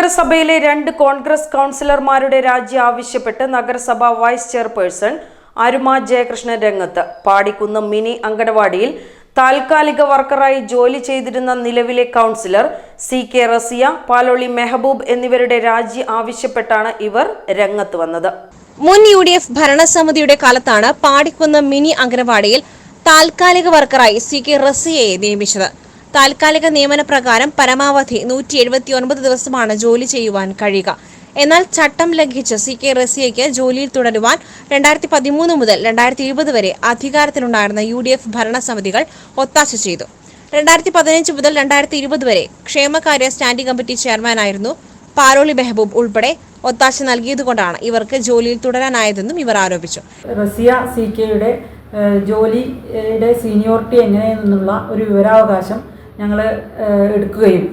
നഗരസഭയിലെ 2 കോൺഗ്രസ് കൗൺസിലർമാരുടെ രാജി ആവശ്യപ്പെട്ട് നഗരസഭാ വൈസ് ചെയർപേഴ്സൺ അരുമ ജയകൃഷ്ണൻ രംഗത്ത്. പാടിക്കുന്ന് മിനി അങ്കണവാടിയിൽ താൽക്കാലിക വർക്കറായി ജോലി ചെയ്തിരുന്ന നിലവിലെ കൗൺസിലർ CK റസിയ, പാലോളി മെഹബൂബ് എന്നിവരുടെ രാജി ആവശ്യപ്പെട്ടാണ് ഇവർ രംഗത്ത് വന്നത്. മുൻ UDF ഭരണസമിതിയുടെ കാലത്താണ് പാടിക്കുന്ന് മിനി അങ്കണവാടിയിൽ താൽക്കാലിക വർക്കറായി CK റസിയയെ നിയമിച്ചത്. താൽക്കാലിക നിയമന പ്രകാരം പരമാവധി 179 ദിവസമാണ് ജോലി ചെയ്യുവാൻ കഴിയുക. എന്നാൽ ചട്ടം ലംഘിച്ച് CK റസിയയ്ക്ക് ജോലിയിൽ തുടരുവാൻ 2013 മുതൽ 2020 വരെ അധികാരത്തിലുണ്ടായിരുന്ന UDF ഭരണസമിതികൾ ഒത്താശ ചെയ്തു. 2015 മുതൽ 2020 വരെ ക്ഷേമകാര്യ സ്റ്റാൻഡിംഗ് കമ്മിറ്റി ചെയർമാനായിരുന്നു പാലോളി മെഹബൂബ് ഉൾപ്പെടെ ഒത്താശ നൽകിയതുകൊണ്ടാണ് ഇവർക്ക് ജോലിയിൽ തുടരാനായതെന്നും ഇവർ ആരോപിച്ചു. റസിയ CKയുടെ ജോലിയുടെ സീനിയോറിറ്റി എങ്ങനെയെന്നുള്ള ഒരു വിവരാവകാശം ഞങ്ങൾ എടുക്കുകയും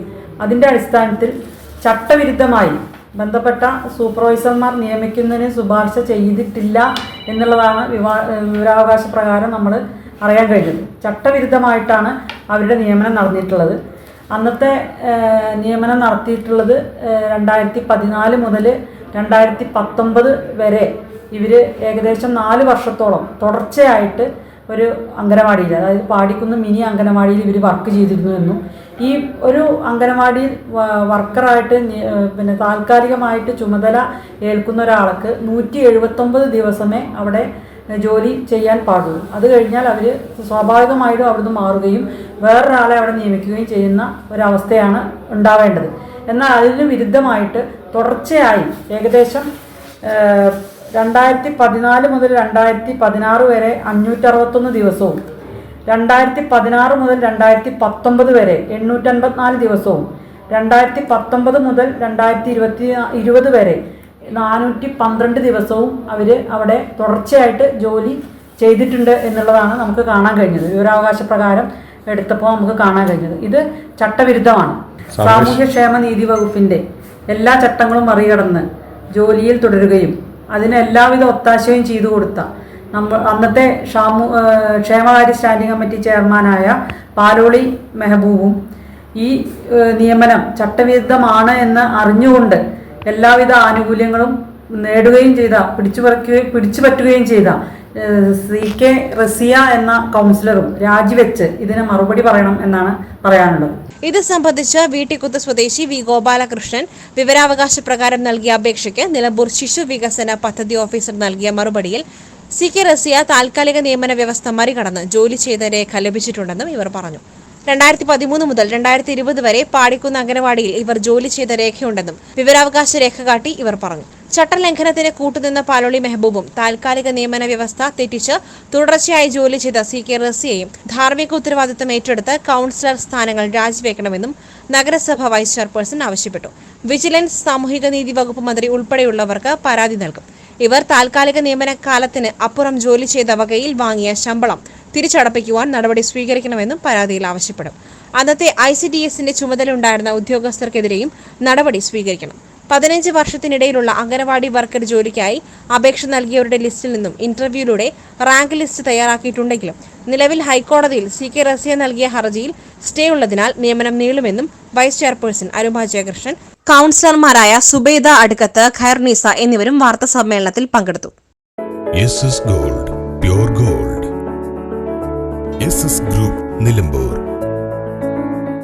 അതിൻ്റെ അടിസ്ഥാനത്തിൽ ചട്ടവിരുദ്ധമായി ബന്ധപ്പെട്ട സൂപ്പർവൈസർമാർ നിയമിക്കുന്നതിന് ശുപാർശ ചെയ്തിട്ടില്ല എന്നുള്ളതാണ് വിവരാവകാശ പ്രകാരം നമ്മൾ അറിയാൻ കഴിഞ്ഞത്. ചട്ടവിരുദ്ധമായിട്ടാണ് അവരുടെ നിയമനം നടന്നിട്ടുള്ളത്. അന്നത്തെ നിയമനം നടത്തിയിട്ടുള്ളത് 2014 മുതൽ 2019 വരെ ഇവർ ഏകദേശം 4 വർഷത്തോളം തുടർച്ചയായിട്ട് ഒരു അംഗനവാടിയിൽ, അതായത് പാടിക്കുന്ന് മിനി അംഗനവാടിയിൽ ഇവർ വർക്ക് ചെയ്തിരുന്നു എന്നും ഈ ഒരു അംഗനവാടിയിൽ വർക്കറായിട്ട് താൽക്കാലികമായിട്ട് ചുമതല ഏൽക്കുന്ന ഒരാൾക്ക് 179 ദിവസമേ അവിടെ ജോലി ചെയ്യാൻ പാടുള്ളൂ. അത് കഴിഞ്ഞാൽ അവർ സ്വാഭാവികമായിട്ടും അവിടുന്ന് മാറുകയും വേറൊരാളെ അവിടെ നിയമിക്കുകയും ചെയ്യുന്ന ഒരവസ്ഥയാണ് ഉണ്ടാവേണ്ടത്. എന്നാൽ അതിന് വിരുദ്ധമായിട്ട് തുടർച്ചയായി ഏകദേശം 2014 മുതൽ 2016 വരെ 561 ദിവസവും 2016 മുതൽ 2019 വരെ 854 ദിവസവും 2019 മുതൽ 2020 വരെ 412 ദിവസവും അവർ അവിടെ തുടർച്ചയായിട്ട് ജോലി ചെയ്തിട്ടുണ്ട് എന്നുള്ളതാണ് നമുക്ക് കാണാൻ കഴിഞ്ഞത്. വിവരാവകാശ പ്രകാരം എടുത്തപ്പോൾ നമുക്ക് കാണാൻ കഴിഞ്ഞത് ഇത് ചട്ടവിരുദ്ധമാണ്. സാമൂഹ്യക്ഷേമ നീതി വകുപ്പിൻ്റെ എല്ലാ ചട്ടങ്ങളും മറികടന്ന് ജോലിയിൽ തുടരുകയും അതിന് എല്ലാവിധ ഒത്താശയും ചെയ്തു കൊടുത്ത അന്നത്തെ ക്ഷേമകാര്യ സ്റ്റാൻഡിംഗ് കമ്മിറ്റി ചെയർമാനായ പാലോളി മെഹബൂബും ഈ നിയമനം ചട്ടവിരുദ്ധമാണ് എന്ന് അറിഞ്ഞുകൊണ്ട് എല്ലാവിധ ആനുകൂല്യങ്ങളും നേടുകയും ചെയ്ത പിടിച്ചുപറ്റുകയും ചെയ്ത CK റസിയ എന്ന കൗൺസിലറും രാജിവെച്ച് ഇതിന് മറുപടി പറയണം എന്നാണ് പറയാനുള്ളത്. ഇത് സംബന്ധിച്ച് വീട്ടിക്കുത്ത് സ്വദേശി V ഗോപാലകൃഷ്ണൻ വിവരാവകാശ പ്രകാരം നൽകിയ അപേക്ഷയ്ക്ക് നിലമ്പൂർ ശിശു വികസന പദ്ധതി ഓഫീസർ നൽകിയ മറുപടിയിൽ CK റസിയ താൽക്കാലിക നിയമന വ്യവസ്ഥ മറികടന്ന് ജോലി ചെയ്ത രേഖ ലഭിച്ചിട്ടുണ്ടെന്നും ഇവർ പറഞ്ഞു. 2013 മുതൽ 2020 വരെ പാടിക്കുന്ന് അംഗനവാടിയിൽ ഇവർ ജോലി ചെയ്ത രേഖയുണ്ടെന്നും വിവരാവകാശ രേഖ കാട്ടി ഇവർ പറഞ്ഞു. ചട്ടലംഘനത്തിന് കൂട്ടുനിന്ന പാലോളി മെഹബൂബും താൽക്കാലിക നിയമന വ്യവസ്ഥ തെറ്റിച്ച് തുടർച്ചയായി ജോലി ചെയ്ത CK റസിയയും ധാർമ്മിക ഉത്തരവാദിത്തം ഏറ്റെടുത്ത് കൗൺസിലർ സ്ഥാനങ്ങൾ രാജിവെക്കണമെന്നും നഗരസഭ വൈസ് ചെയർപേഴ്സൺ ആവശ്യപ്പെട്ടു. വിജിലൻസ്, സാമൂഹിക നീതി വകുപ്പ് മന്ത്രി ഉൾപ്പെടെയുള്ളവർക്ക് പരാതി നൽകും. ഇവർ താൽക്കാലിക നിയമന കാലത്തിന് അപ്പുറം ജോലി ചെയ്ത വകയിൽ വാങ്ങിയ ശമ്പളം തിരിച്ചടപ്പിക്കുവാൻ നടപടി സ്വീകരിക്കണമെന്നും പരാതിയിൽ ആവശ്യപ്പെടും. അന്നത്തെ ICDSന്റെ ചുമതലയുണ്ടായിരുന്ന ഉദ്യോഗസ്ഥർക്കെതിരെയും നടപടി സ്വീകരിക്കണം. 15 വർഷത്തിനിടയിലുള്ള അംഗനവാടി വർക്കർ ജോലിക്കായി അപേക്ഷ നൽകിയവരുടെ ലിസ്റ്റിൽ നിന്നും ഇന്റർവ്യൂയിലൂടെ റാങ്ക് ലിസ്റ്റ് തയ്യാറാക്കിയിട്ടുണ്ടെങ്കിലും നിലവിൽ ഹൈക്കോടതിയിൽ CK റസിയ നൽകിയ ഹർജിയിൽ സ്റ്റേ ഉള്ളതിനാൽ നിയമനം നീളുമെന്നും വൈസ് ചെയർപേഴ്സൺ അരുമ ജയകൃഷ്ണൻ, കൗൺസിലർമാരായ സുബൈദ അടുക്കത്ത്, ഖൈർനീസ എന്നിവരും വാർത്താ സമ്മേളനത്തിൽ പങ്കെടുത്തു. SS Gold, Pure Gold. SS Group, Nilambur.